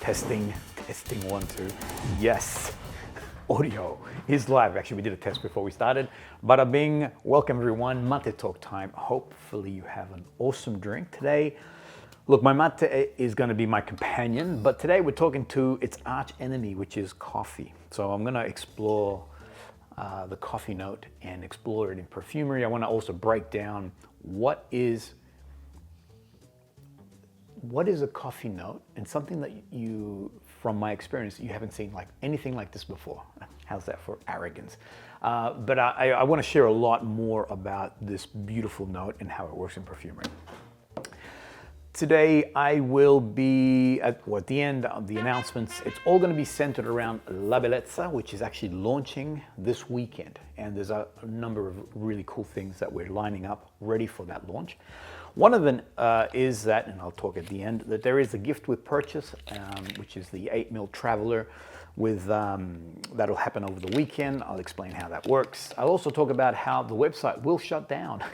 Testing, testing, 1, 2. Yes, audio is live. Actually, we did a test before we started. Bada bing, welcome everyone, mate talk time. Hopefully you have an awesome drink today. Look, my mate is gonna be my companion, but today we're talking to its arch enemy, which is coffee. So I'm gonna explore the coffee note and explore it in perfumery. I wanna also break down what is a coffee note, and something that you, from my experience, you haven't seen like anything like this before. How's that for arrogance? But I want to share a lot more about this beautiful note and how it works in perfumery. Today I will be at the end of the announcements. It's all going to be centered around La Bellezza, which is actually launching this weekend. And there's a number of really cool things that we're lining up ready for that launch. One of them is that, and I'll talk at the end, that there is a gift with purchase, which is the 8mm Traveler with, that'll happen over the weekend. I'll explain how that works. I'll also talk about how the website will shut down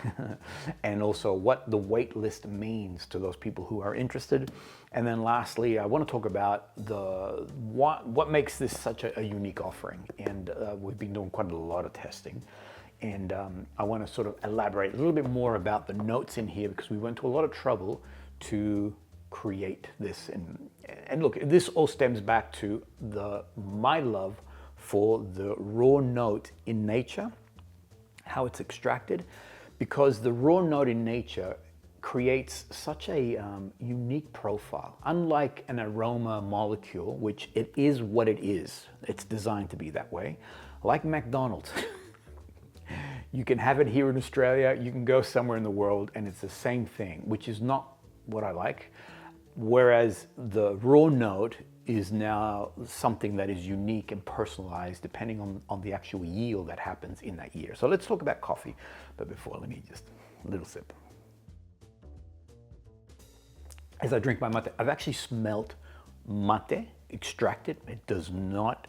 and also what the wait list means to those people who are interested. And then lastly, I want to talk about what makes this such a unique offering. And we've been doing quite a lot of testing. And I want to sort of elaborate a little bit more about the notes in here, because we went to a lot of trouble to create this. And look, this all stems back to my love for the raw note in nature, how it's extracted, because the raw note in nature creates such a unique profile. Unlike an aroma molecule, which it is what it is, it's designed to be that way, like McDonald's. You can have it here in Australia, you can go somewhere in the world, and it's the same thing, which is not what I like. Whereas the raw note is now something that is unique and personalized depending on the actual yield that happens in that year. So let's talk about coffee. But before, let me just a little sip. As I drink my mate, I've actually smelt mate extracted. It does not,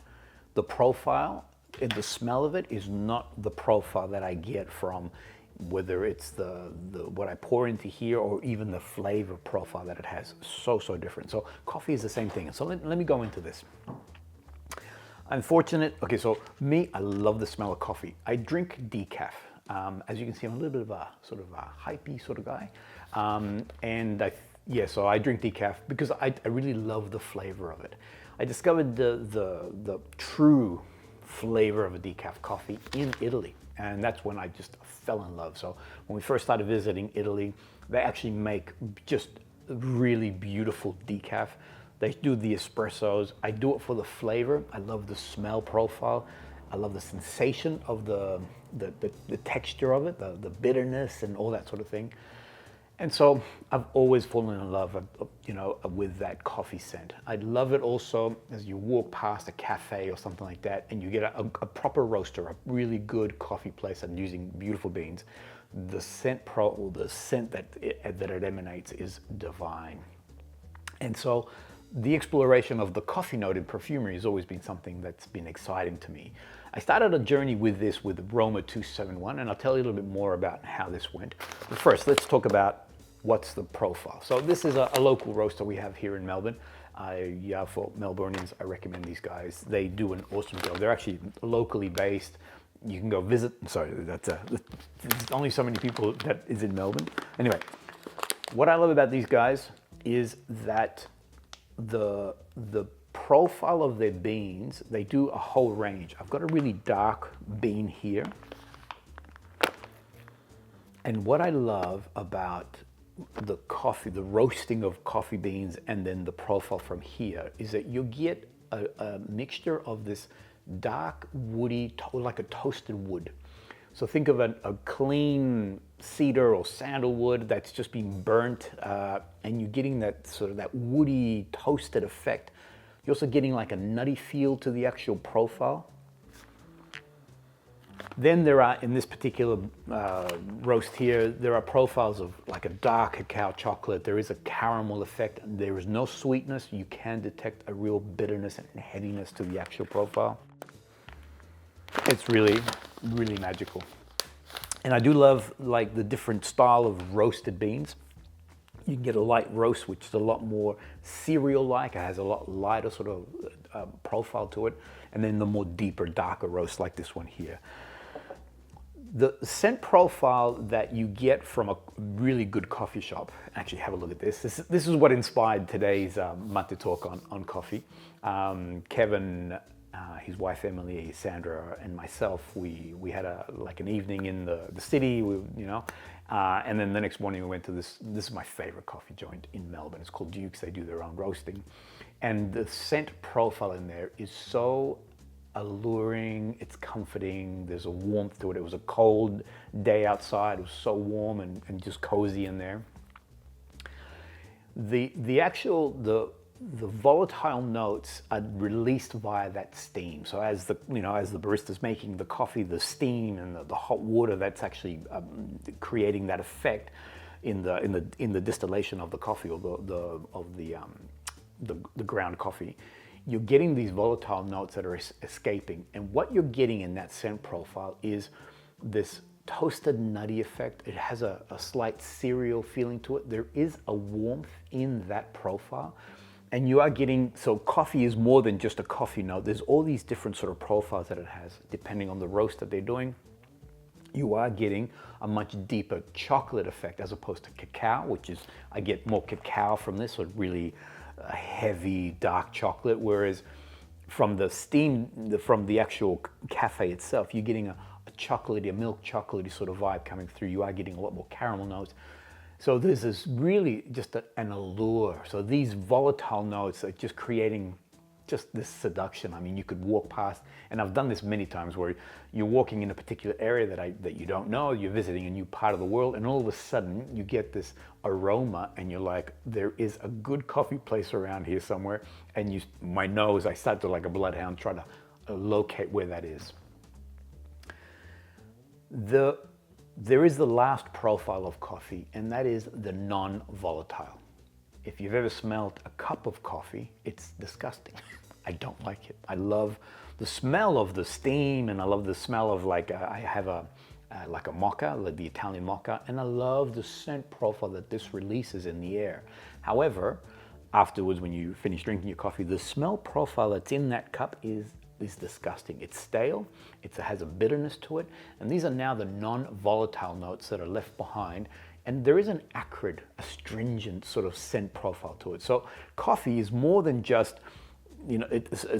the profile, and the smell of it is not the profile that I get from whether it's the what I pour into here or even the flavor profile that it has. So different. So coffee is the same thing. So let me go into this. I'm fortunate. Okay, so me, I love the smell of coffee. I drink decaf. As you can see, I'm a little bit of a sort of a hypey sort of guy. So I drink decaf because I really love the flavor of it. I discovered the true flavor of a decaf coffee in Italy, and that's when I just fell in love. So when we first started visiting Italy, they actually make just really beautiful decaf. They do the espressos. I do it for the flavor. I love the smell profile. I love the sensation of the texture of it, the bitterness and all that sort of thing. And so I've always fallen in love, with that coffee scent. I love it also as you walk past a cafe or something like that, and you get a proper roaster, a really good coffee place and using beautiful beans. The scent that it emanates is divine. And so the exploration of the coffee note in perfumery has always been something that's been exciting to me. I started a journey with this with Roma 271, and I'll tell you a little bit more about how this went. But first, let's talk about what's the profile. So this is a local roaster we have here in Melbourne. For Melbournians, I recommend these guys. They do an awesome job. They're actually locally based. You can go visit. Sorry, there's only so many people that is in Melbourne. Anyway, what I love about these guys is that the profile of their beans, they do a whole range. I've got a really dark bean here. And what I love about the coffee, the roasting of coffee beans, and then the profile from here is that you get a mixture of this dark, woody, like a toasted wood. So think of a clean cedar or sandalwood that's just been burnt, and you're getting that sort of that woody, toasted effect. You're also getting like a nutty feel to the actual profile. Then there are, in this particular roast here, there are profiles of like a dark cacao chocolate. There is a caramel effect. There is no sweetness. You can detect a real bitterness and heaviness to the actual profile. It's really, really magical. And I do love like the different style of roasted beans. You get a light roast, which is a lot more cereal-like. It has a lot lighter sort of profile to it. And then the more deeper, darker roast like this one here. The scent profile that you get from a really good coffee shop, actually have a look at this. This is what inspired today's Mate Talk on coffee. Kevin, his wife Emily, Sandra, and myself, we had like an evening in the city, and then the next morning we went to this is my favorite coffee joint in Melbourne. It's called Duke's. They do their own roasting. And the scent profile in there is so alluring, it's comforting, there's a warmth to it. It was a cold day outside, it was so warm and just cozy in there. The volatile notes are released via that steam. So as the barista's making the coffee, the steam and the hot water that's actually creating that effect in the distillation of the coffee or the ground coffee, you're getting these volatile notes that are escaping. And what you're getting in that scent profile is this toasted nutty effect. It has a slight cereal feeling to it. There is a warmth in that profile. And you are getting, so coffee is more than just a coffee note. There's all these different sort of profiles that it has, depending on the roast that they're doing. You are getting a much deeper chocolate effect as opposed to cacao, which is, I get more cacao from this, so really heavy dark chocolate, whereas from the steam, from the actual cafe itself, you're getting a chocolatey, a milk chocolatey sort of vibe coming through. You are getting a lot more caramel notes. So this is really just an allure. So these volatile notes are just creating just this seduction. I mean, you could walk past, and I've done this many times, where you're walking in a particular area that you don't know, you're visiting a new part of the world, and all of a sudden you get this aroma, and you're like, there is a good coffee place around here somewhere, and my nose, I start to, like a bloodhound, try to locate where that is. There is the last profile of coffee, and that is the non-volatile. If you've ever smelled a cup of coffee, it's disgusting. I don't like it. I love the smell of the steam, and I love the smell of, like, I have like a mocha, like the Italian mocha, and I love the scent profile that this releases in the air. However, afterwards, when you finish drinking your coffee, the smell profile that's in that cup is disgusting. It's stale, it has a bitterness to it, and these are now the non-volatile notes that are left behind. And there is an acrid, astringent sort of scent profile to it. So coffee is more than just,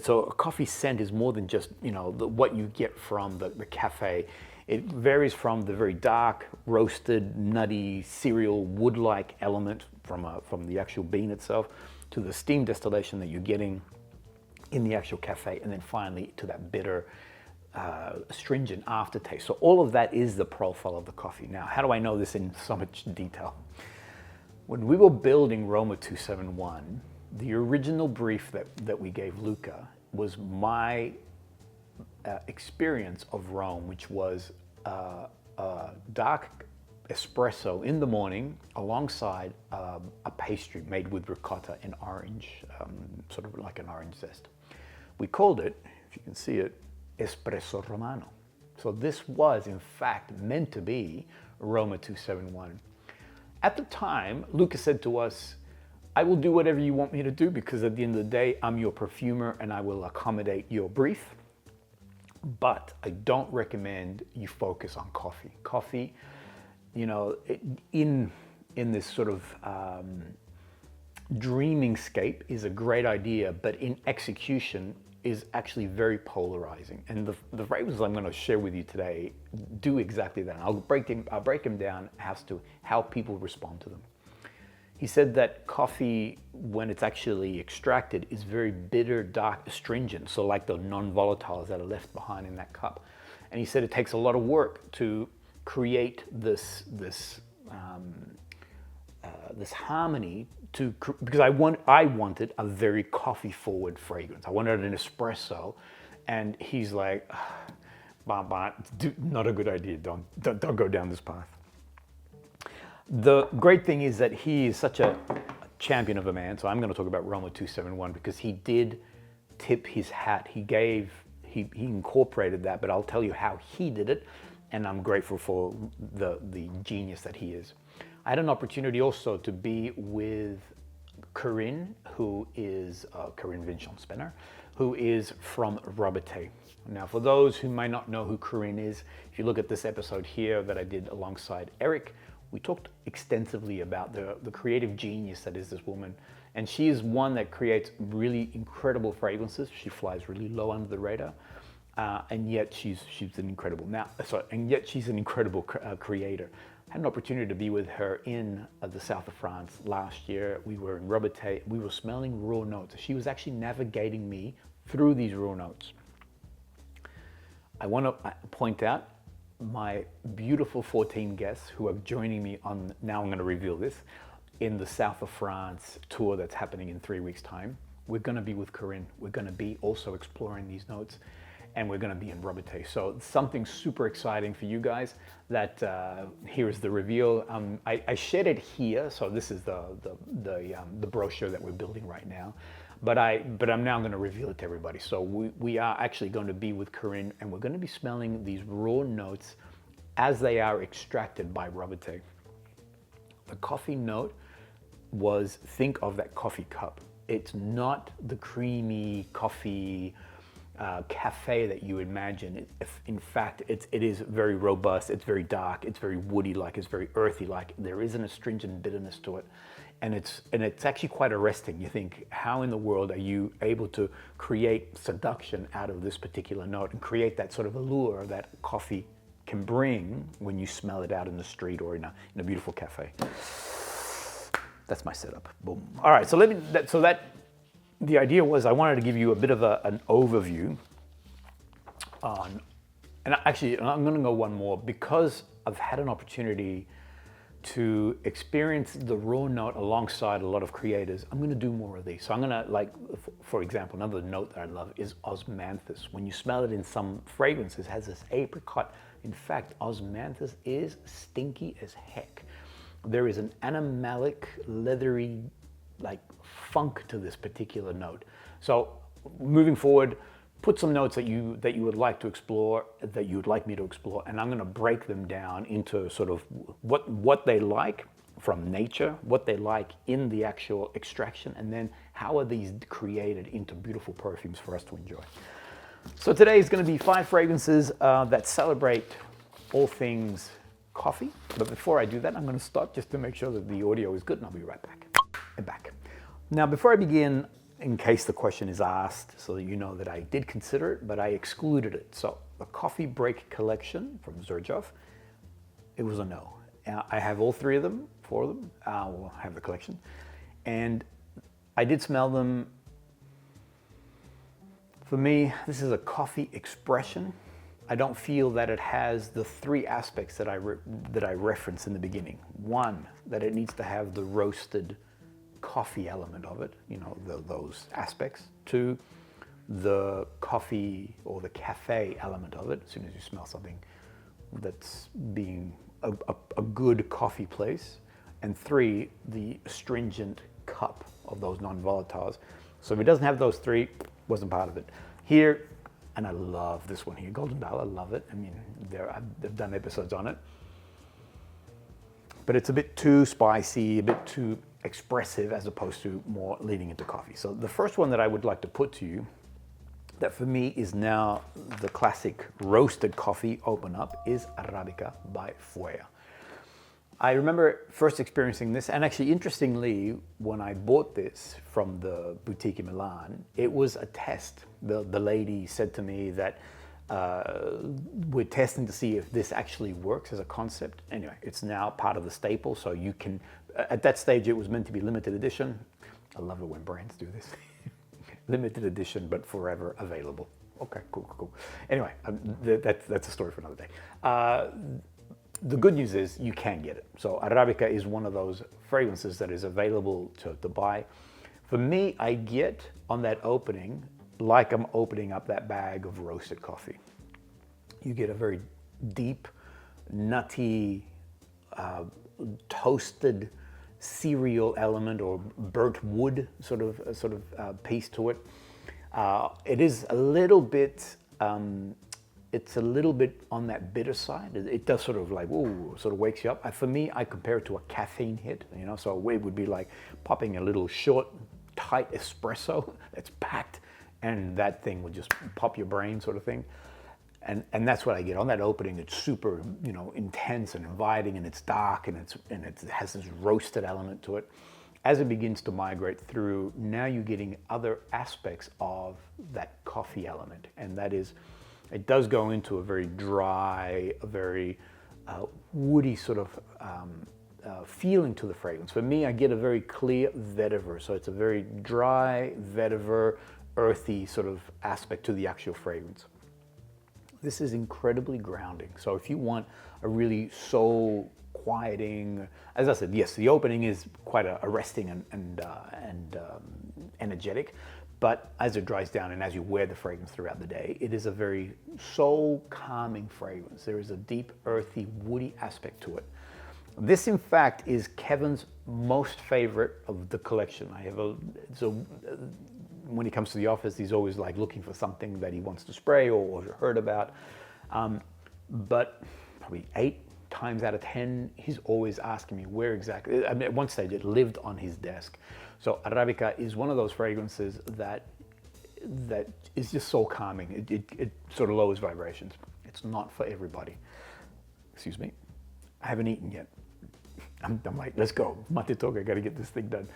so a coffee scent is more than just, what you get from the cafe. It varies from the very dark, roasted, nutty, cereal, wood-like element from the actual bean itself, to the steam distillation that you're getting in the actual cafe, and then finally to that bitter, astringent aftertaste. So all of that is the profile of the coffee. Now, how do I know this in so much detail? When we were building Roma 271, the original brief that we gave Luca was my experience of Rome, which was dark espresso in the morning alongside a pastry made with ricotta and orange, sort of like an orange zest. We called it, if you can see it, Espresso Romano. So this was, in fact, meant to be Roma 271. At the time, Luca said to us, I will do whatever you want me to do, because at the end of the day, I'm your perfumer and I will accommodate your brief. But I don't recommend you focus on coffee. Coffee, in this sort of dreaming scape is a great idea, but in execution is actually very polarizing. And the phrases I'm going to share with you today do exactly that. I'll break them down as to how people respond to them. He said that coffee, when it's actually extracted, is very bitter, dark, astringent, so like the non-volatiles that are left behind in that cup. And he said it takes a lot of work to create this harmony, because I wanted a very coffee-forward fragrance. I wanted an espresso, and he's like, not a good idea. Don't go down this path. The great thing is that he is such a champion of a man. So I'm going to talk about Roma 271 because he did tip his hat. He incorporated that, but I'll tell you how he did it, and I'm grateful for the genius that he is. I had an opportunity also to be with Corinne, Corinne Vinchon-Spenner, who is from Robertet. Now, for those who might not know who Corinne is, if you look at this episode here that I did alongside Eric, we talked extensively about the creative genius that is this woman. And she is one that creates really incredible fragrances. She flies really low under the radar. And yet she's an incredible creator. I had an opportunity to be with her in the south of France last year. We were in Robertet. We were smelling raw notes. She was actually navigating me through these raw notes. I want to point out my beautiful 14 guests who are joining me on, now I'm going to reveal this, in the south of France tour that's happening in 3 weeks' time. We're going to be with Corinne. We're going to be also exploring these notes, and we're going to be in Robertet. So something super exciting for you guys. That here is the reveal. I shared it here, so this is the brochure that we're building right now. But I'm now going to reveal it to everybody. So we are actually going to be with Corinne, and we're going to be smelling these raw notes as they are extracted by Robertet. The coffee note was, think of that coffee cup. It's not the creamy coffee cafe that you imagine. In fact, it is very robust, it's very dark, it's very woody-like, it's very earthy-like. There is an astringent bitterness to it. And it's actually quite arresting. You think, how in the world are you able to create seduction out of this particular note and create that sort of allure that coffee can bring when you smell it out in the street or in a beautiful cafe? That's my setup. Boom. All right, so the idea was I wanted to give you a bit of an overview on, and actually I'm going to go one more because I've had an opportunity to experience the raw note alongside a lot of creators. I'm going to do more of these. So I'm going to, like, for example, another note that I love is osmanthus. When you smell it in some fragrances, it has this apricot. In fact, osmanthus is stinky as heck. There is an animalic, leathery, like, funk to this particular note. So moving forward, put some notes that you would like to explore, that you would like me to explore, and I'm going to break them down into sort of what they like from nature, what they like in the actual extraction, and then how are these created into beautiful perfumes for us to enjoy. So today is going to be 5 fragrances that celebrate all things coffee. But before I do that, I'm going to stop just to make sure that the audio is good, and I'll be right back. I'm back. Now, before I begin, in case the question is asked, so that you know that I did consider it, but I excluded it. So the Coffee Break collection from Xerjoff, it was a no. I have all 3 of them, 4 of them, we'll have the collection. And I did smell them. For me, this is a coffee expression. I don't feel that it has the 3 aspects that I referenced in the beginning. 1, that it needs to have the roasted coffee element of it, you know, those aspects. 2, the coffee or the cafe element of it, as soon as you smell something that's being a good coffee place. And 3, the astringent cup of those non-volatiles. So if it doesn't have those 3, wasn't part of it. Here, and I love this one here, Golden Dial, I love it. I mean, I've done episodes on it. But it's a bit too spicy, a bit too expressive as opposed to more leading into coffee. So the first one that I would like to put to you, that for me is now the classic roasted coffee open up, is Arabica by Fueguia. I remember first experiencing this, and actually interestingly, when I bought this from the boutique in Milan, it was a test. The lady said to me that we're testing to see if this actually works as a concept. Anyway, it's now part of the staple, so you can, at that stage it was meant to be limited edition. I love it when brands do this. Limited edition, but forever available. Okay, cool. Anyway, that's a story for another day. The good news is you can get it. So Arabica is one of those fragrances that is available to buy. For me, I get on that opening like I'm opening up that bag of roasted coffee. You get a very deep, nutty, toasted cereal element or burnt wood sort of piece to it. It is a little bit it's a little bit on that bitter side. It does sort of like, ooh, sort of wakes you up. For me, I compare it to a caffeine hit, you know, so it would be like popping a little short, tight espresso that's packed, and that thing would just pop your brain sort of thing. And that's what I get on that opening. It's super, you know, intense and inviting, and it's dark, and it has this roasted element to it. As it begins to migrate through, now you're getting other aspects of that coffee element, and that is, it does go into a very dry, a very woody sort of feeling to the fragrance. For me, I get a very clear vetiver, so it's a very dry vetiver, earthy sort of aspect to the actual fragrance. This is incredibly grounding. So if you want a really soul quieting, as I said, yes, the opening is quite arresting and energetic, but as it dries down and as you wear the fragrance throughout the day, it is a very soul calming fragrance. There is a deep, earthy, woody aspect to it. This, in fact, is Kevin's most favorite of the collection. When he comes to the office, he's always like looking for something that he wants to spray or heard about. But probably 8 times out of 10, he's always asking me where exactly. I mean, at one stage, it lived on his desk. So Arabica is one of those fragrances that is just so calming. It sort of lowers vibrations. It's not for everybody. Excuse me. I haven't eaten yet. I'm like, let's go. Mate toga, I got to get this thing done.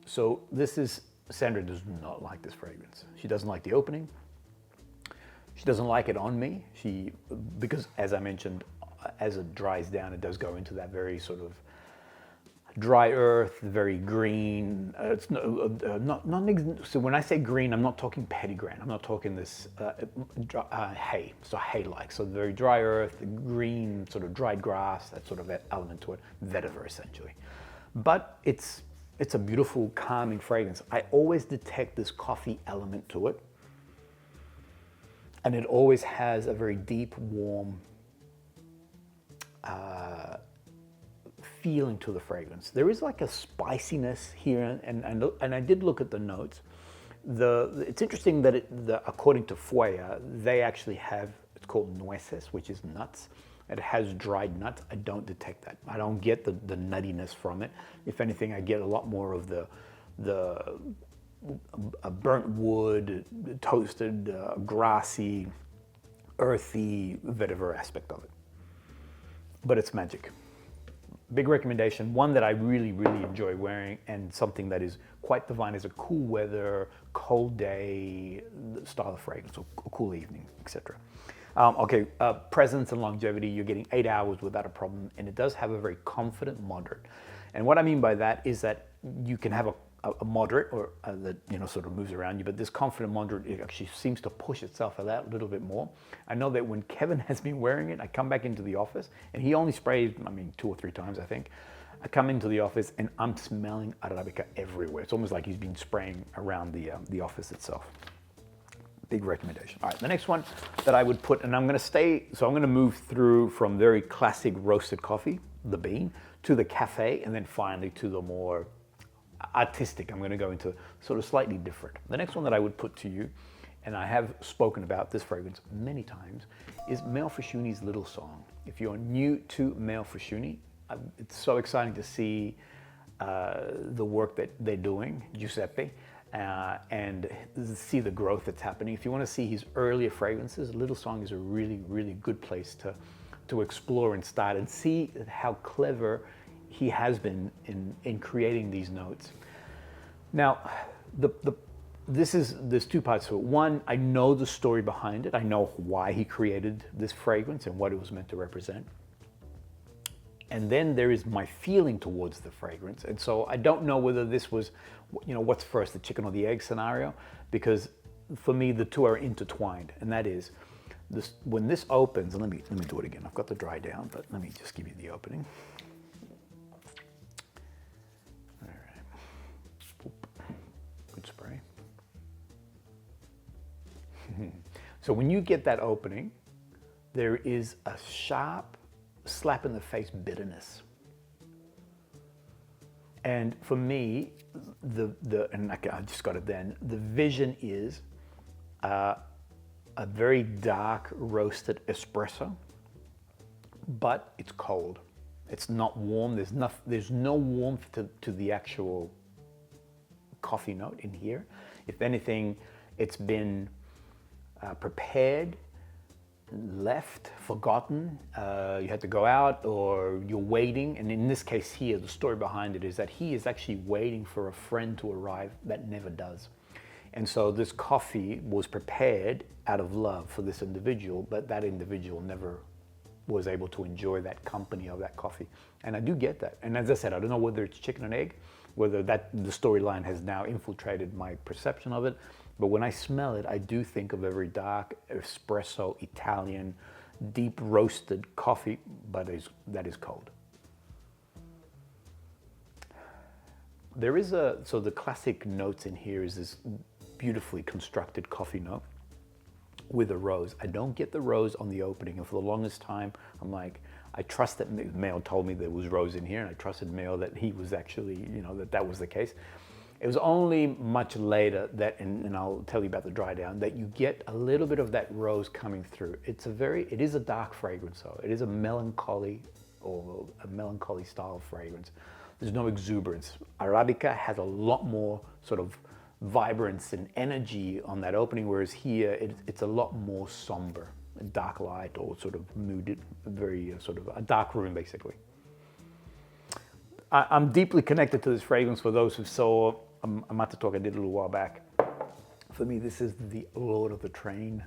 So this is, Sandra does not like this fragrance. She doesn't like the opening. She doesn't like it on me. Because as I mentioned, as it dries down, it does go into that very sort of dry earth, very green. It's so when I say green, I'm not talking petitgrain. I'm not talking this hay, so hay-like. So very dry earth, green, sort of dried grass, that sort of element to it, vetiver essentially. But it's a beautiful, calming fragrance. I always detect this coffee element to it. And it always has a very deep, warm feeling to the fragrance. There is like a spiciness here, and I did look at the notes. It's interesting that according to Fueguia, they actually have, it's called nueces, which is nuts. It has dried nuts. I don't detect that. I don't get the nuttiness from it. If anything, I get a lot more of the burnt wood, toasted, grassy, earthy, vetiver aspect of it. But it's magic. Big recommendation, one that I really, really enjoy wearing, and something that is quite divine as a cool weather, cold day style of fragrance, or cool evening, etc. Presence and longevity, you're getting 8 hours without a problem, and it does have a very confident moderate. And what I mean by that is that you can have a moderate or that sort of moves around you, but this confident moderate, it actually seems to push itself out a little bit more. I know that when Kevin has been wearing it, I come back into the office and he only sprays, 2 or 3 times, I think. I come into the office and I'm smelling Arabica everywhere. It's almost like he's been spraying around the office itself. Big recommendation. All right, the next one that I would put, and I'm going to move through from very classic roasted coffee, the bean, to the cafe, and then finally to the more artistic. I'm going to go into sort of slightly different. The next one that I would put to you, and I have spoken about this fragrance many times, is Mel Fusciuni's Little Song. If you're new to Mel Fusciuni, it's so exciting to see the work that they're doing, Giuseppe, and see the growth that's happening. If you want to see his earlier fragrances, Little Song is a really, really good place to explore and start and see how clever he has been in creating these notes. Now, there's 2 parts to it. One, I know the story behind it. I know why he created this fragrance and what it was meant to represent. And then there is my feeling towards the fragrance. And so I don't know whether this was, what's first, the chicken or the egg scenario, because for me, the 2 are intertwined. And that is, when this opens, and let me do it again. I've got the dry down, but let me just give you the opening. Good spray. So when you get that opening, there is a sharp slap in the face bitterness. And for me, and I just got it then, the vision is a a very dark roasted espresso, but it's cold. It's not warm. There's no warmth to the actual coffee note in here. If anything, it's been prepared, left, forgotten. You had to go out or you're waiting. And in this case here, the story behind it is that he is actually waiting for a friend to arrive that never does. And so this coffee was prepared out of love for this individual, but that individual never was able to enjoy that company of that coffee. And I do get that. And as I said, I don't know whether it's chicken and egg, whether the storyline has now infiltrated my perception of it. But when I smell it, I do think of a very dark espresso, Italian, deep roasted coffee, but that is cold. There is so the classic notes in here is this beautifully constructed coffee note with a rose. I don't get the rose on the opening, and for the longest time, I'm like, I trust that Mail told me there was rose in here, and I trusted Mail that he was actually, that was the case. It was only much later that, and I'll tell you about the dry down, that you get a little bit of that rose coming through. It is a dark fragrance, though. It is a melancholy style fragrance. There's no exuberance. Arabica has a lot more sort of vibrance and energy on that opening, whereas here it's a lot more somber, dark light, or sort of mooded, very sort of a dark room basically. I'm deeply connected to this fragrance. For those who saw Amata Talk I did a little while back, for me this is the Lord of the Train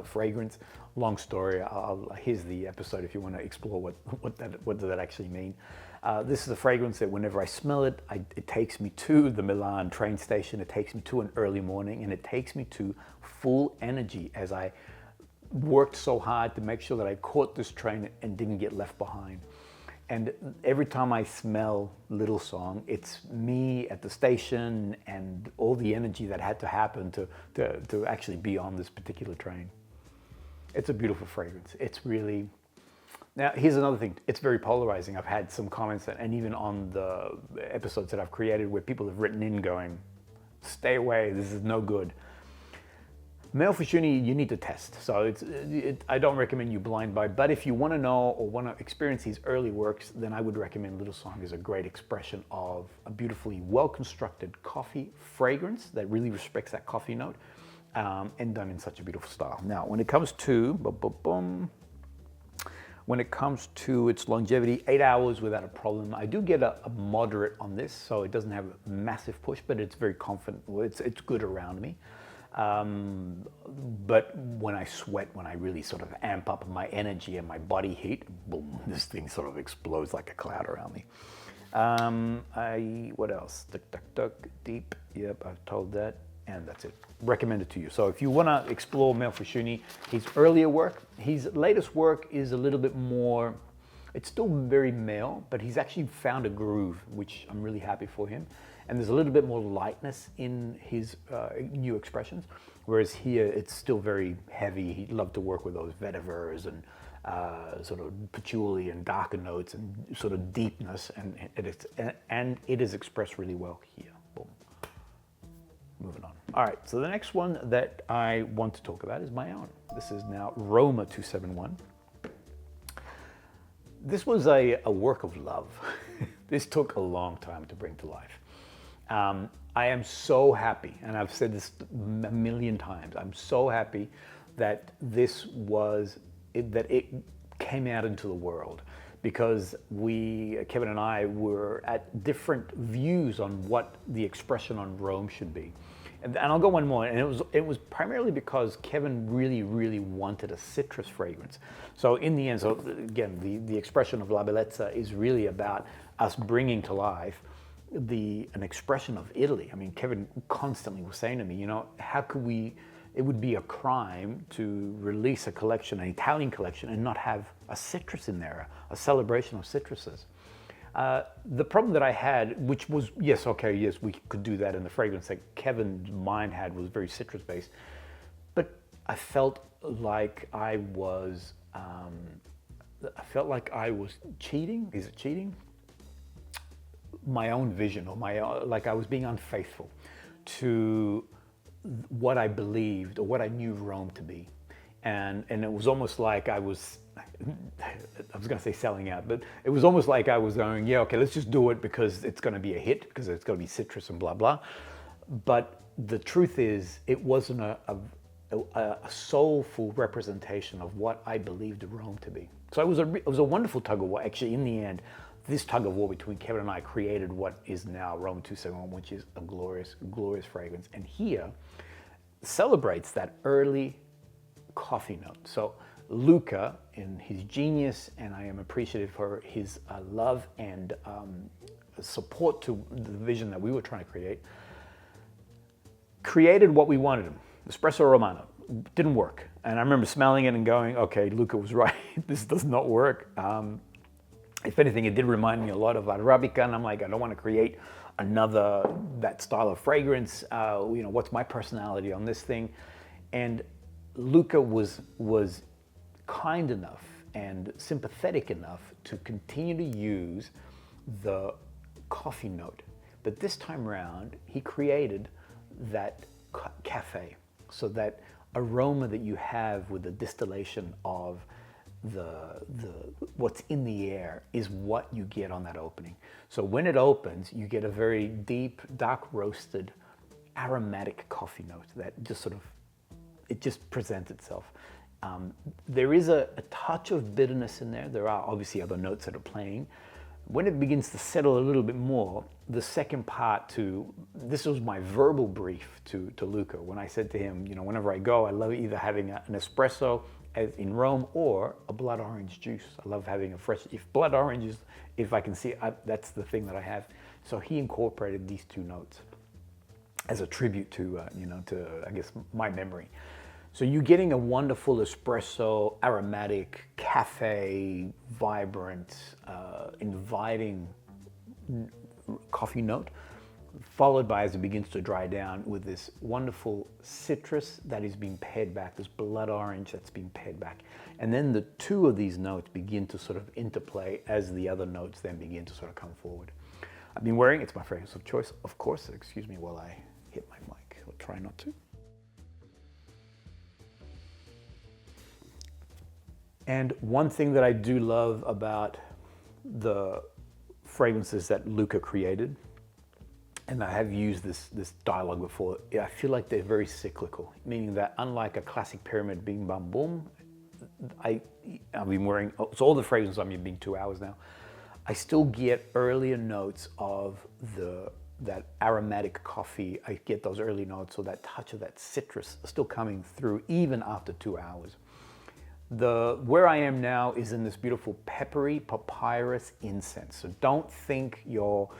fragrance. Long story, here's the episode if you want to explore what does that actually mean. This is a fragrance that whenever I smell it, it takes me to the Milan train station, it takes me to an early morning, and it takes me to full energy as I worked so hard to make sure that I caught this train and didn't get left behind. And every time I smell Little Song, it's me at the station and all the energy that had to happen to actually be on this particular train. It's a beautiful fragrance. It's really... Now, here's another thing. It's very polarizing. I've had some comments, and even on the episodes that I've created, where people have written in going, stay away, this is no good. Male Fusciuni, you need to test. So I don't recommend you blind buy, but if you want to know or want to experience these early works, then I would recommend Little Song is a great expression of a beautifully well-constructed coffee fragrance that really respects that coffee note, and done in such a beautiful style. Now, when it comes to, when it comes to its longevity, 8 hours without a problem. I do get a moderate on this, so it doesn't have a massive push, but it's very confident. It's good around me. But when I sweat, when I really sort of amp up my energy and my body heat, boom, this thing sort of explodes like a cloud around me. What else? Duck, deep. Yep, I've told that. And that's it. Recommend it to you. So if you want to explore Male Fusciuni, his earlier work, his latest work is a little bit more, it's still very male, but he's actually found a groove, which I'm really happy for him. And there's a little bit more lightness in his new expressions, whereas here it's still very heavy. He'd love to work with those vetivers and sort of patchouli and darker notes and sort of deepness, and it is expressed really well here. Boom. Moving on. All right, so the next one that I want to talk about is my own. This is now Roma 271. This was a work of love. This took a long time to bring to life. I am so happy, and I've said this a million times, I'm so happy that it came out into the world, because Kevin and I were at different views on what the expression on Rome should be. And I'll go one more, and it was primarily because Kevin really, really wanted a citrus fragrance. So in the end, so again, the expression of La Bellezza is really about us bringing to life an expression of Italy. I mean, Kevin constantly was saying to me, how could it would be a crime to release a collection, an Italian collection, and not have a citrus in there, a celebration of citruses. The problem that I had, which was, yes, we could do that in the fragrance that Kevin's mind had was very citrus based, but I felt like I was cheating. Is it cheating? My own vision, or like I was being unfaithful to what I believed or what I knew Rome to be. And it was almost like I was going to say selling out, but it was almost like I was going, yeah, okay, let's just do it because it's going to be a hit, because it's going to be citrus and blah, blah. But the truth is, it wasn't a soulful representation of what I believed Rome to be. So it was a wonderful tug of war. Actually, in the end, this tug of war between Kevin and I created what is now Roma 271, which is a glorious, glorious fragrance. And here celebrates that early coffee note. So Luca, in his genius, and I am appreciative for his love and support to the vision that we were trying to created what we wanted him. Espresso Romano. Didn't work. And I remember smelling it and going, okay, Luca was right. This does not work. If anything, it did remind me a lot of Arabica, and I'm like, I don't want to create another, that style of fragrance. What's my personality on this thing? And Luca was kind enough and sympathetic enough to continue to use the coffee note. But this time around, he created that cafe, so that aroma that you have with the distillation of the what's in the air is what you get on that opening. So when it opens, you get a very deep, dark roasted, aromatic coffee note that just sort of, it just presents itself. There is a touch of bitterness in there. There are obviously other notes that are playing. When it begins to settle a little bit more, the second part this was my verbal brief to Luca when I said to him, whenever I go, I love either having an espresso as in Rome or a blood orange juice. I love having a fresh, if blood orange is, if I can see it, that's the thing that I have. So he incorporated these two notes as a tribute to, I guess, my memory. So you're getting a wonderful espresso, aromatic, cafe, vibrant, inviting coffee note, followed by, as it begins to dry down, with this wonderful citrus that is being paired back, this blood orange that's being paired back. And then the two of these notes begin to sort of interplay as the other notes then begin to sort of come forward. I've been wearing, it's my fragrance of choice, of course, excuse me while I hit my mic, I'll try not to. And one thing that I do love about the fragrances that Luca created, and I have used this dialogue before, I feel like they're very cyclical, meaning that unlike a classic pyramid bing bam boom, I've been wearing, so all the fragrances, I'm being 2 hours now, I still get earlier notes of that aromatic coffee. I get those early notes, so that touch of that citrus still coming through even after 2 hours. Where I am now is in this beautiful peppery papyrus incense. So don't think your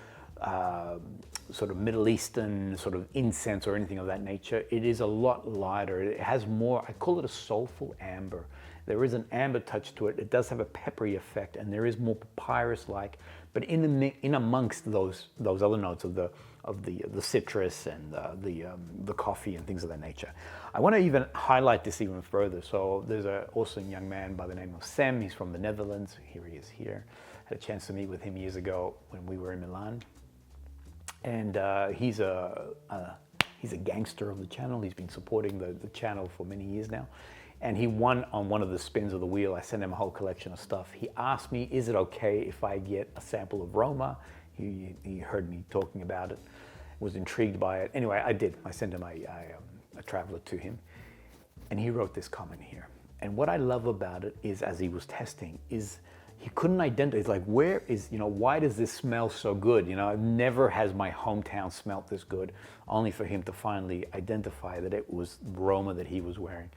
sort of Middle Eastern sort of incense or anything of that nature. It is a lot lighter. It has more, I call it a soulful amber. There is an amber touch to it. It does have a peppery effect, and there is more papyrus-like. But in amongst those other notes of the citrus and the coffee and things of that nature, I want to even highlight this even further. So there's also a young man by the name of Sam. He's from the Netherlands. Here he is here. Had a chance to meet with him years ago when we were in Milan. And he's a gangster of the channel. He's been supporting the channel for many years now. And he won on one of the spins of the wheel. I sent him a whole collection of stuff. He asked me, is it okay if I get a sample of Roma? He heard me talking about it, was intrigued by it. Anyway, I did. I sent him a traveler to him. And he wrote this comment here. And what I love about it is, as he was testing, is he couldn't identify. He's like, where is, why does this smell so good? Never has my hometown smelt this good, only for him to finally identify that it was Roma that he was wearing.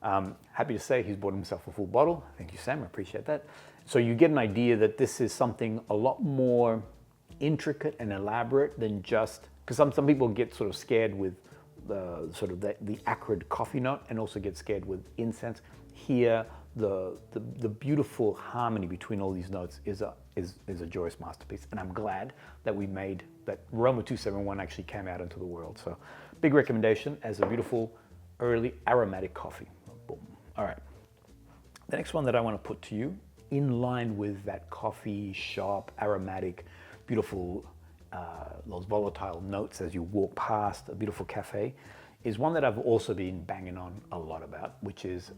Happy to say he's bought himself a full bottle. Thank you, Sam, I appreciate that. So you get an idea that this is something a lot more intricate and elaborate than just, because some people get sort of scared with the acrid coffee note, and also get scared with incense. Here, the beautiful harmony between all these notes is a joyous masterpiece, and I'm glad that we made that. Roma 271 actually came out into the world. So big recommendation as a beautiful early aromatic coffee. Boom. All right. The next one that I want to put to you, in line with that coffee shop aromatic, beautiful, those volatile notes as you walk past a beautiful cafe, is one that I've also been banging on a lot about, which is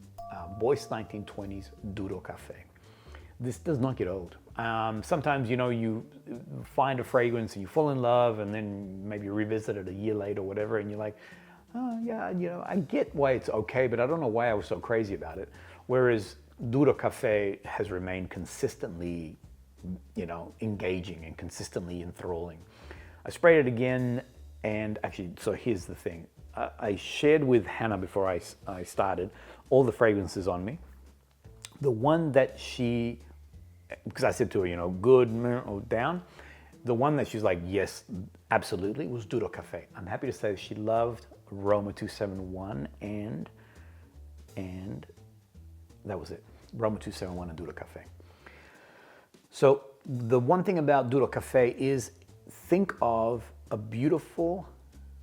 Bois 1920s Durocaffe. This does not get old. Sometimes, you know, you find a fragrance and you fall in love, and then maybe you revisit it a year later or whatever, and you're like, oh yeah, you know, I get why it's okay, but I don't know why I was so crazy about it. Whereas Durocaffe has remained consistently, you know, engaging and consistently enthralling. I sprayed it again, and actually, so here's the thing. I shared with Hannah before I started all the fragrances on me. The one that she, because I said to her, you know, good or down, the one that she's like, yes, absolutely, was Durocaffe. I'm happy to say that she loved Roma 271 and that was it. Roma 271 and Durocaffe. So the one thing about Durocaffe is, think of a beautiful,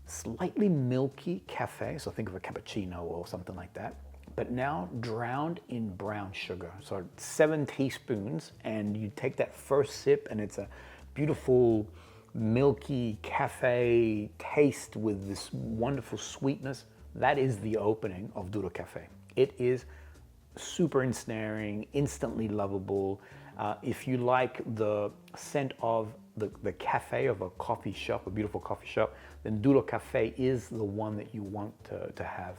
slightly milky cafe. So think of a cappuccino or something like that, but now drowned in brown sugar. So 7 teaspoons, and you take that first sip, and it's a beautiful, milky cafe taste with this wonderful sweetness. That is the opening of Durocaffe. It is super ensnaring, instantly lovable. If you like the scent of the cafe of a coffee shop, a beautiful coffee shop, then Durocaffe is the one that you want to have.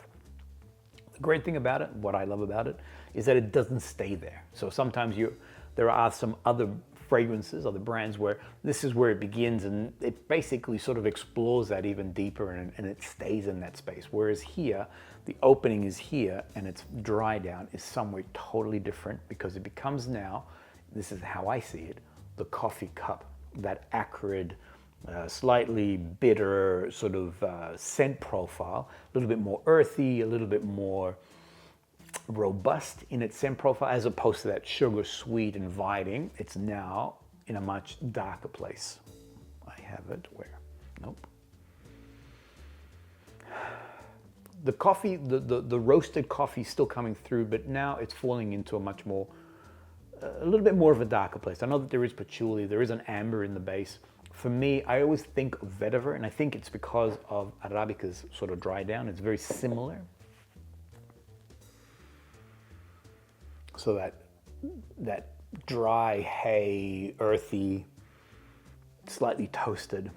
The great thing about it, what I love about it, is that it doesn't stay there. So sometimes there are some other fragrances, other brands, where this is where it begins, and it basically sort of explores that even deeper, and it stays in that space. Whereas here, the opening is here, and its dry down is somewhere totally different, because it becomes now, this is how I see it, the coffee cup, that acrid, slightly bitter sort of scent profile, a little bit more earthy, a little bit more robust in its scent profile, as opposed to that sugar sweet inviting. It's now in a much darker place. I have it where? Nope. The coffee, the roasted coffee is still coming through, but now it's falling into a much more, a little bit more of a darker place. I know that there is patchouli, there is an amber in the base. For me, I always think of vetiver, and I think it's because of Arabica's sort of dry down. It's very similar. So that dry, hay, earthy, slightly toasted.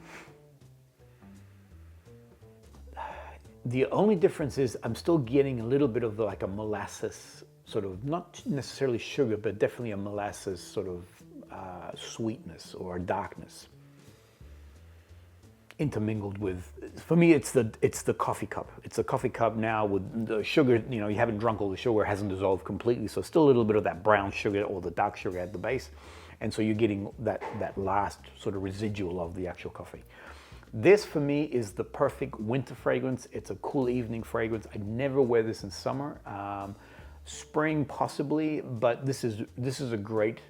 The only difference is I'm still getting a little bit of like a molasses sort of, not necessarily sugar, but definitely a molasses sort of sweetness or darkness intermingled with, for me, it's the coffee cup. It's a coffee cup now with the sugar, you know, you haven't drunk all the sugar, it hasn't dissolved completely, so still a little bit of that brown sugar or the dark sugar at the base, and so you're getting that last sort of residual of the actual coffee. This for me is the perfect winter fragrance. It's a cool evening fragrance. I never wear this in summer. Spring possibly, but this is a great,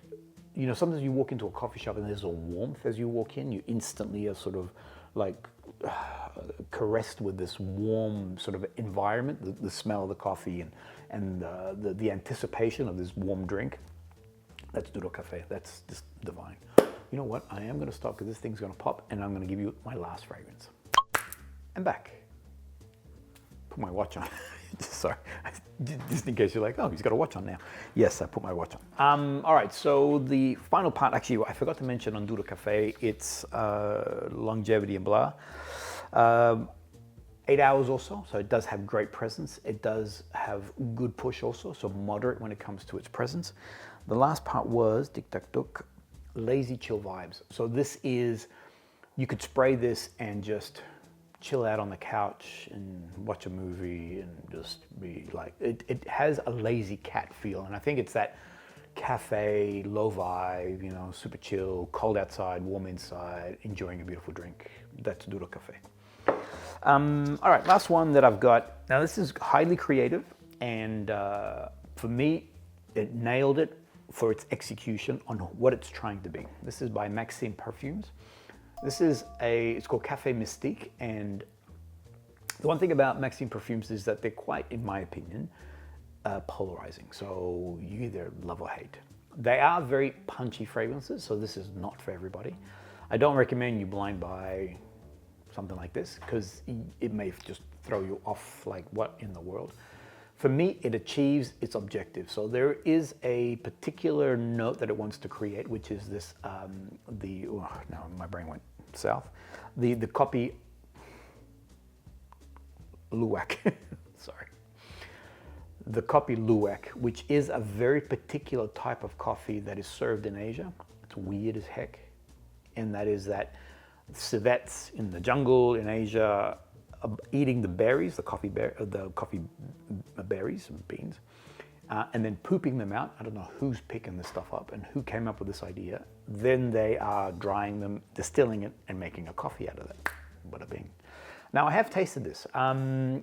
you know, sometimes you walk into a coffee shop and there's a warmth as you walk in. You instantly are sort of like caressed with this warm sort of environment, the smell of the coffee and the anticipation of this warm drink. That's Durocaffe. That's just divine. You know what? I am going to stop because this thing's going to pop, and I'm going to give you my last fragrance. I'm back. Put my watch on. Sorry, just in case you're like, oh, he's got a watch on now. Yes, I put my watch on. All right, so the final part, actually, I forgot to mention on Durocaffe, it's longevity and blah. 8 hours or so it does have great presence. It does have good push also, so moderate when it comes to its presence. The last part was, tic-tac-toc, lazy chill vibes. So this is, you could spray this and just chill out on the couch and watch a movie and just be like, it has a lazy cat feel. And I think it's that cafe, low vibe, you know, super chill, cold outside, warm inside, enjoying a beautiful drink. That's Durocaffe. All right, last one that I've got. Now this is highly creative, and for me, it nailed it for its execution on what it's trying to be. This is by Maksim Perfumes. This is it's called Cafe Mystique, and the one thing about Maksim Perfumes is that they're quite, in my opinion, polarizing. So you either love or hate. They are very punchy fragrances, so this is not for everybody. I don't recommend you blind buy something like this, because it may just throw you off, like, what in the world? For me, it achieves its objective. So there is a particular note that it wants to create, which is this, now my brain went south. The copy Luwak, sorry. The copy Luwak, which is a very particular type of coffee that is served in Asia. It's weird as heck. And that is that civets in the jungle in Asia, eating the berries, the coffee berries and beans, and then pooping them out. I don't know who's picking this stuff up and who came up with this idea. Then they are drying them, distilling it, and making a coffee out of it. Bada bing. Now, I have tasted this, and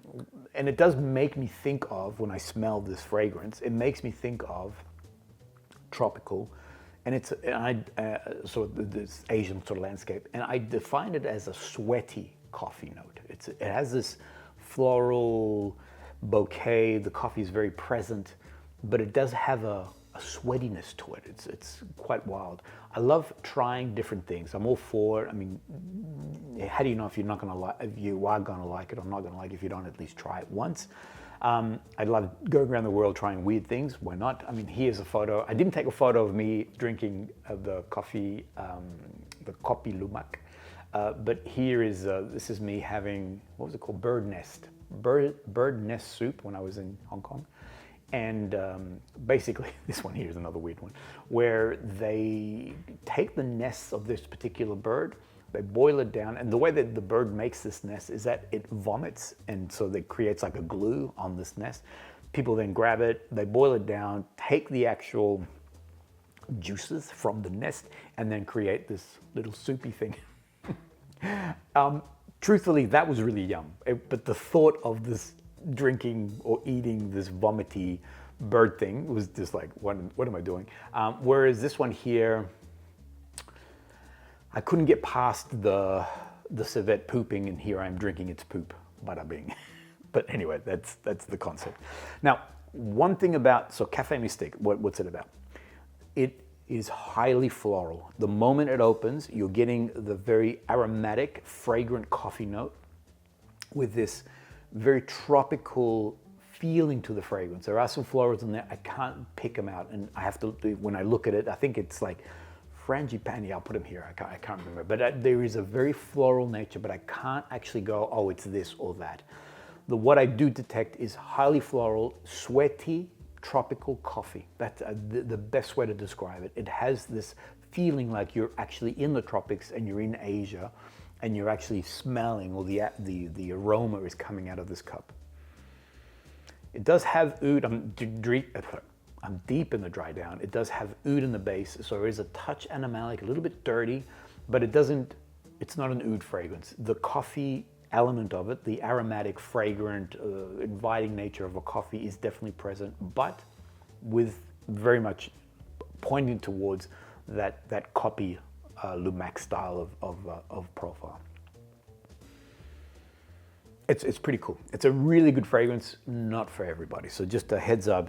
it does make me think of, when I smell this fragrance, it makes me think of tropical, and it's sort of this Asian sort of landscape, and I define it as a sweaty coffee note. It has this floral bouquet. The coffee is very present, but it does have a sweatiness to it. It's quite wild. I love trying different things. I'm all for it. I mean, how do you know if you're not gonna like, if you are gonna like it or not gonna like it if you don't at least try it once? I'd love going around the world trying weird things. Why not? I mean, here's a photo. I didn't take a photo of me drinking the coffee, the Kopi Luwak. But here is, this is me having, what was it called? Bird nest soup when I was in Hong Kong. And basically, this one here is another weird one, where they take the nests of this particular bird, they boil it down, and the way that the bird makes this nest is that it vomits, and so it creates like a glue on this nest. People then grab it, they boil it down, take the actual juices from the nest, and then create this little soupy thing. Truthfully, that was really yum. But the thought of this drinking or eating this vomity bird thing was just like, what am I doing? Whereas this one here, I couldn't get past the civet pooping, and here I'm drinking its poop. Bada bing. But anyway, that's the concept. Now, one thing about, so Café Mystique, what's it about? It is highly floral. The moment it opens, you're getting the very aromatic, fragrant coffee note with this very tropical feeling to the fragrance. There are some florals in there. I can't pick them out, and I have to, when I look at it, I think it's like frangipani. I'll put them here. I can't remember. But there is a very floral nature, but I can't actually go, oh, it's this or that. What I do detect is highly floral, sweaty, tropical coffee. That's the best way to describe it. It has this feeling like you're actually in the tropics and you're in Asia, and you're actually smelling, or the aroma is coming out of this cup. It does have oud. I'm deep in the dry down. It does have oud in the base, so there is a touch animalic, a little bit dirty, but it's not an oud fragrance. The coffee element of it, the aromatic, fragrant, inviting nature of a coffee is definitely present, but with very much pointing towards that Kopi Luwak style of profile. It's pretty cool. It's a really good fragrance, not for everybody. So just a heads up,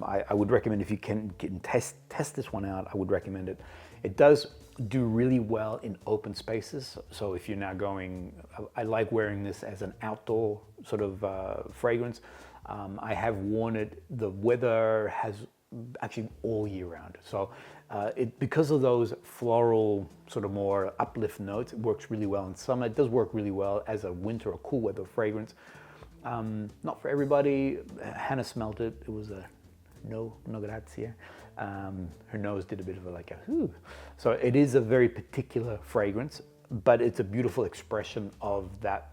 I would recommend, if you can test this one out, I would recommend it. It does do really well in open spaces. So if you're now going, I like wearing this as an outdoor sort of fragrance. I have worn it, the weather has actually all year round. So because of those floral sort of more uplift notes, it works really well in summer. It does work really well as a winter or cool weather fragrance. Not for everybody. Hannah smelled it. It was a no grazie. Her nose did a bit of a whoo. So it is a very particular fragrance, but it's a beautiful expression of that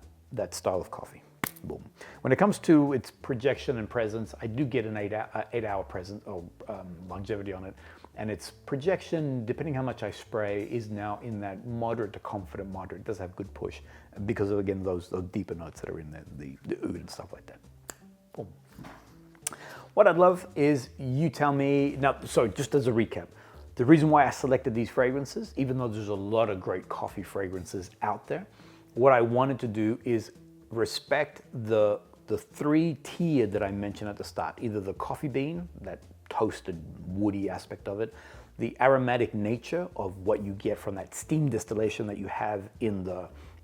style of coffee. Boom. When it comes to its projection and presence, I do get an 8-hour presence or longevity on it, and its projection, depending how much I spray, is now in that moderate to confident moderate. It does have good push because of, again, those deeper notes that are in there, the oud and stuff like that. Boom. What I'd love is you tell me, now, so just as a recap, the reason why I selected these fragrances, even though there's a lot of great coffee fragrances out there, what I wanted to do is respect the 3-tier that I mentioned at the start, either the coffee bean, that toasted woody aspect of it, the aromatic nature of what you get from that steam distillation that you have in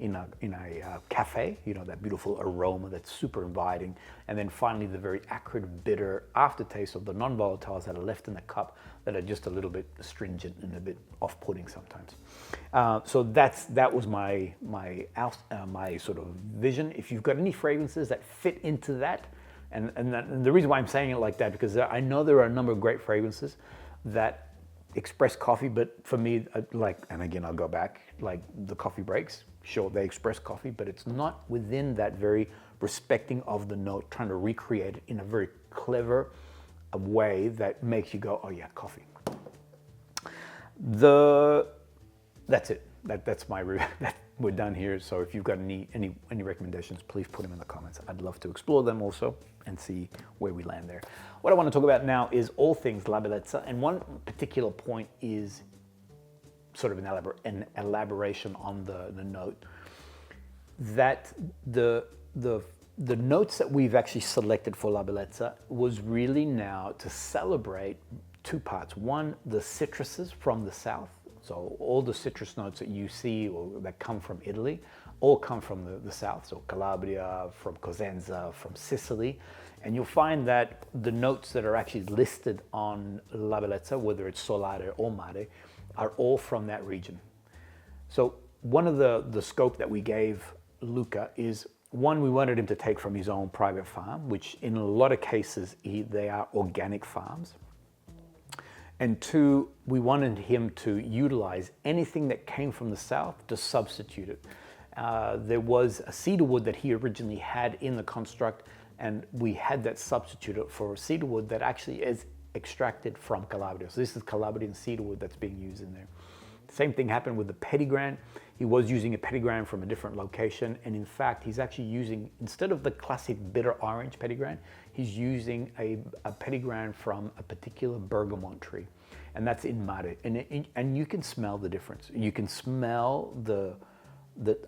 in a cafe, you know, that beautiful aroma that's super inviting. And then finally, the very acrid, bitter aftertaste of the non-volatiles that are left in the cup that are just a little bit astringent and a bit off-putting sometimes. So that was my sort of vision. If you've got any fragrances that fit into that, and the reason why I'm saying it like that, because I know there are a number of great fragrances that express coffee, but for me, and again, I'll go back, like the coffee breaks, sure, they express coffee, but it's not within that very respecting of the note, trying to recreate it in a very clever way that makes you go, oh yeah, coffee. That's it. That's my review. We're done here. So if you've got any recommendations, please put them in the comments. I'd love to explore them also and see where we land there. What I want to talk about now is all things La Bellezza, and one particular point is sort of an elaboration on the note. That the notes that we've actually selected for La Bellezza was really now to celebrate two parts. One, the citruses from the south. So all the citrus notes that you see or that come from Italy all come from the south. So Calabria, from Cosenza, from Sicily. And you'll find that the notes that are actually listed on La Bellezza, whether it's Solare or Mare, are all from that region. So one of the scope that we gave Luca is, one, we wanted him to take from his own private farm, which in a lot of cases, they are organic farms. And two, we wanted him to utilize anything that came from the south to substitute it. There was a cedar wood that he originally had in the construct, and we had that substituted for cedar wood that actually is extracted from Calabria. So this is Calabrian cedar wood that's being used in there. Same thing happened with the Petitgrain. He was using a Petitgrain from a different location, and in fact, he's actually using, instead of the classic bitter orange Petitgrain, he's using a Petitgrain from a particular bergamot tree, and that's in Mare. And you can smell the difference. You can smell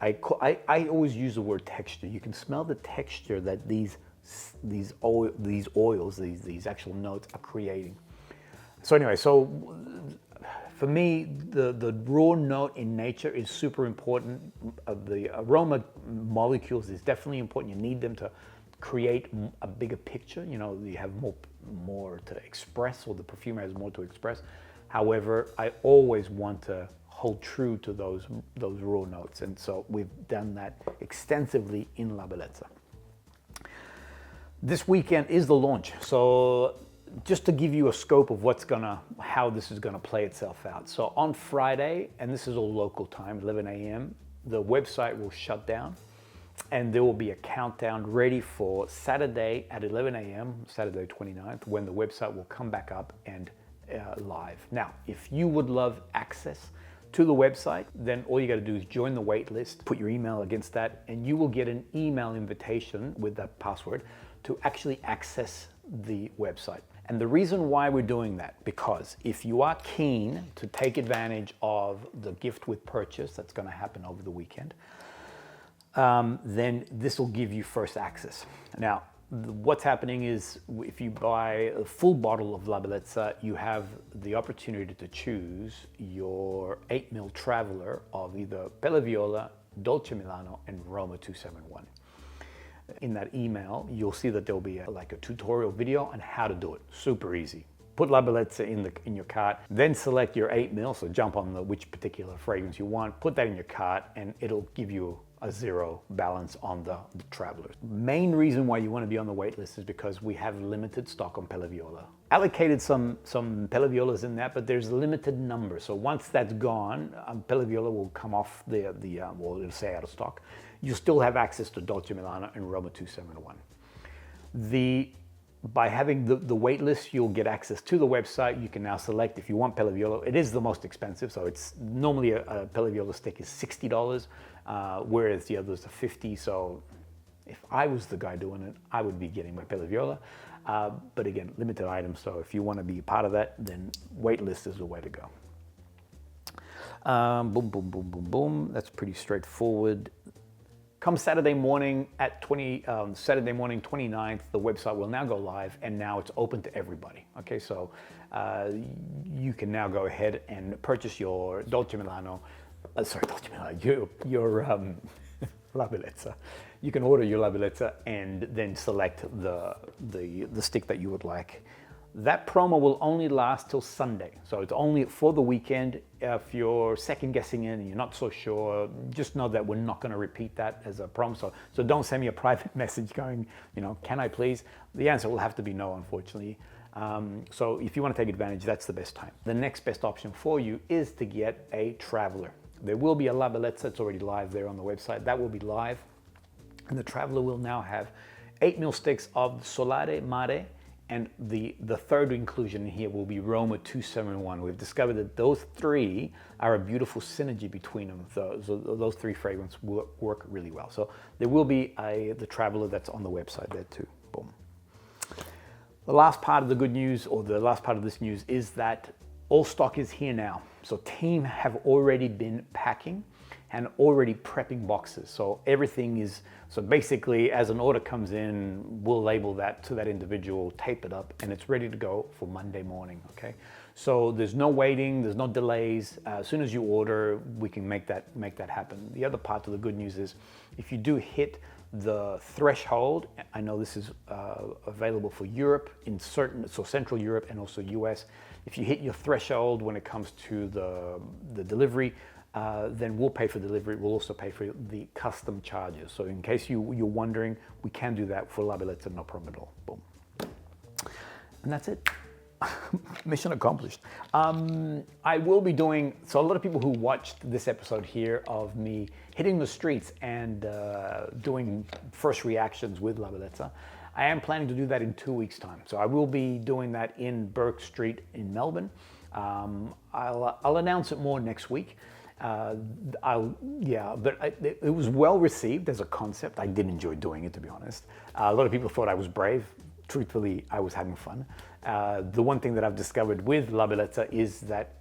I always use the word texture. You can smell the texture that these oils, these actual notes are creating. So anyway, for me, the raw note in nature is super important. The aroma molecules is definitely important. You need them to create a bigger picture. You know, you have more to express, or the perfumer has more to express. However, I always want to hold true to those raw notes, and so we've done that extensively in La Bellezza. This weekend is the launch, so just to give you a scope of how this is gonna play itself out. So on Friday, and this is all local time, 11 a.m., the website will shut down, and there will be a countdown ready for Saturday at 11 a.m., Saturday 29th, when the website will come back up and live. Now, if you would love access to the website, then all you got to do is join the wait list, put your email against that, and you will get an email invitation with that password to actually access the website. And the reason why we're doing that, because if you are keen to take advantage of the gift with purchase that's going to happen over the weekend, then this will give you first access. Now, what's happening is if you buy a full bottle of La Bellezza, you have the opportunity to choose your 8 ml traveler of either Pelle Viola, Dolce Milano, and Roma 271. In that email, you'll see that there'll be a tutorial video on how to do it. Super easy. Put La Bellezza in your cart, then select your 8 ml, so jump on which particular fragrance you want, put that in your cart, and it'll give you a zero balance on the travelers. Main reason why you want to be on the wait list is because we have limited stock on Pelle Viola. Allocated some Pelle Violas in that, but there's a limited number. So once that's gone, Pelle Viola will come off well, it'll say out of stock. You still have access to Dolce Milano and Roma 271. By having the wait list, you'll get access to the website. You can now select if you want Pelle Viola. It is the most expensive, so it's normally a Pelle Viola stick is $60, whereas the others are $50. So if I was the guy doing it, I would be getting my Pelle Viola. But again, limited items, so if you want to be part of that, then wait list is the way to go. Boom, boom, boom, boom, boom. That's pretty straightforward. Come Saturday morning at Saturday morning 29th, the website will now go live, and now it's open to everybody. Okay, so you can now go ahead and purchase your Dolce Milano, your La Bellezza. You can order your La Bellezza and then select the stick that you would like. That promo will only last till Sunday, so it's only for the weekend. If you're second guessing it and you're not so sure, just know that we're not going to repeat that as a promo. So don't send me a private message going, can I please? The answer will have to be no, unfortunately. So if you want to take advantage, that's the best time. The next best option for you is to get a Traveler. There will be a La Bellezza, it's already live there on the website. That will be live. And the Traveler will now have 8 ml sticks of Solare Mare, and the third inclusion here will be Roma 271. We've discovered that those three are a beautiful synergy between them. Those three fragrances work really well. So there will be the Traveler that's on the website there too. Boom. The last part of the good news, or the last part of this news, is that all stock is here now. So team have already been packing and already prepping boxes. So everything is, so basically as an order comes in, we'll label that to that individual, tape it up, and it's ready to go for Monday morning, okay? So there's no waiting, there's no delays. As soon as you order, we can make that happen. The other part of the good news is if you do hit the threshold, I know this is available for Europe, so Central Europe and also US. If you hit your threshold when it comes to the delivery, then we'll pay for delivery. We'll also pay for the custom charges. So in case you're wondering, we can do that for La Bellezza, no problem at all. Boom. And that's it. Mission accomplished. I will be doing, so a lot of people who watched this episode here of me hitting the streets and doing first reactions with La Bellezza, I am planning to do that in 2 weeks' time. So I will be doing that in Burke Street in Melbourne. I'll announce it more next week. But it was well received as a concept. I did enjoy doing it, to be honest. A lot of people thought I was brave. Truthfully, I was having fun. The one thing that I've discovered with La Bellezza is that,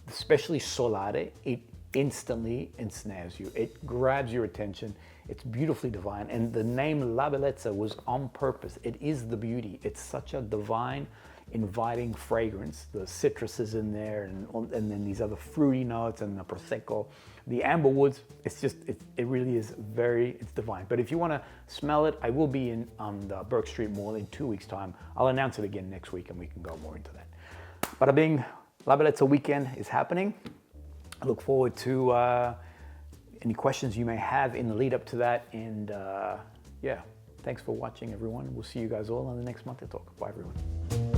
especially Solare, it instantly ensnares you. It grabs your attention. It's beautifully divine. And the name La Bellezza was on purpose. It is the beauty. It's such a divine, inviting fragrance. The citrus is in there, and then these other fruity notes and the Prosecco. The amber woods, it really is it's divine. But if you want to smell it, I will be on the Burke Street Mall in 2 weeks' time. I'll announce it again next week and we can go more into that. Bada bing, La Bellezza weekend is happening. I look forward to any questions you may have in the lead up to that. And thanks for watching, everyone. We'll see you guys all on the next Monthly Talk. Bye, everyone.